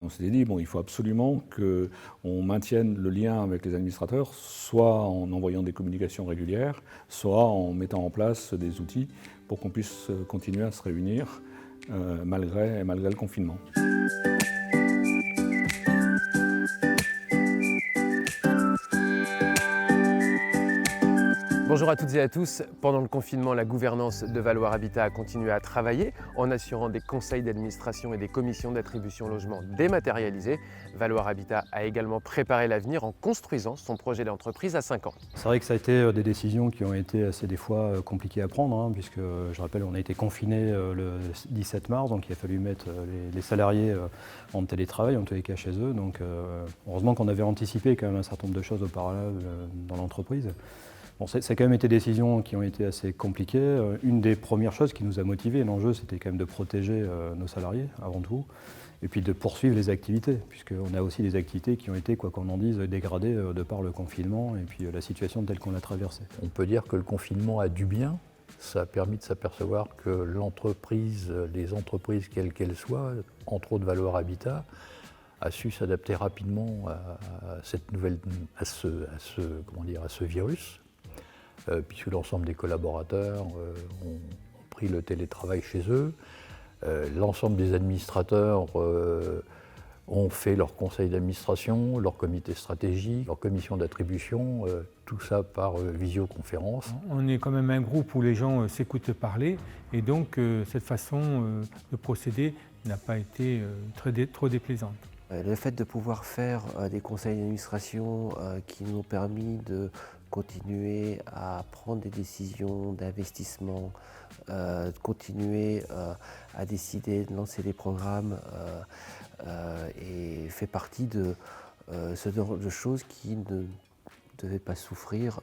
On s'était dit, bon, il faut absolument qu'on maintienne le lien avec les administrateurs, soit en envoyant des communications régulières, soit en mettant en place des outils pour qu'on puisse continuer à se réunir malgré le confinement. Bonjour à toutes et à tous. Pendant le confinement, la gouvernance de Valoir Habitat a continué à travailler en assurant des conseils d'administration et des commissions d'attribution logement dématérialisées. Valoir Habitat a également préparé l'avenir en construisant son projet d'entreprise à 5 ans. C'est vrai que ça a été des décisions qui ont été assez des fois compliquées à prendre, puisque je rappelle, on a été confinés le 17 mars, donc il a fallu mettre les salariés en télétravail, en tous les cas chez eux. Donc heureusement qu'on avait anticipé quand même un certain nombre de choses auparavant dans l'entreprise. Bon, ça a quand même été des décisions qui ont été assez compliquées. Une des premières choses qui nous a motivés, l'enjeu c'était quand même de protéger nos salariés avant tout, et puis de poursuivre les activités, puisqu'on a aussi des activités qui ont été, quoi qu'on en dise, dégradées de par le confinement et puis la situation telle qu'on l'a traversée. On peut dire que le confinement a du bien. Ça a permis de s'apercevoir que l'entreprise, les entreprises quelles qu'elles soient, entre autres Valoir Habitat, a su s'adapter rapidement à cette nouvelle, à ce virus. Puisque l'ensemble des collaborateurs ont pris le télétravail chez eux. L'ensemble des administrateurs ont fait leur conseil d'administration, leur comité stratégique, leur commission d'attribution, tout ça par visioconférence. On est quand même un groupe où les gens s'écoutent parler et donc cette façon de procéder n'a pas été trop déplaisante. Le fait de pouvoir faire des conseils d'administration qui nous ont permis de continuer à prendre des décisions d'investissement, de continuer à décider de lancer des programmes et fait partie de ce genre de choses qui ne devaient pas souffrir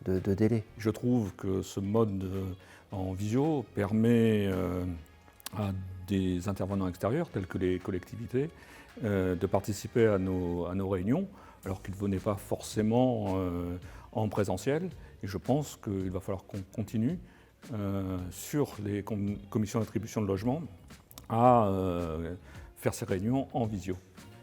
de délai. Je trouve que ce mode en visio permet à des intervenants extérieurs, tels que les collectivités, de participer à nos réunions, alors qu'ils ne venaient pas forcément en présentiel. Et je pense qu'il va falloir qu'on continue sur les commissions d'attribution de logement à faire ces réunions en visio.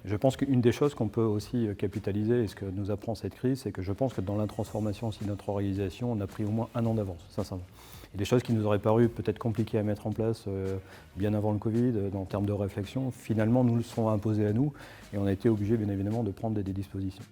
Je pense qu'une des choses qu'on peut aussi capitaliser, et ce que nous apprend cette crise, c'est que je pense que dans la transformation aussi de notre organisation, on a pris au moins 1 an d'avance, sincèrement. Et des choses qui nous auraient paru peut-être compliquées à mettre en place bien avant le Covid, en termes de réflexion, finalement nous le sont imposées à nous, et on a été obligés bien évidemment de prendre des dispositions.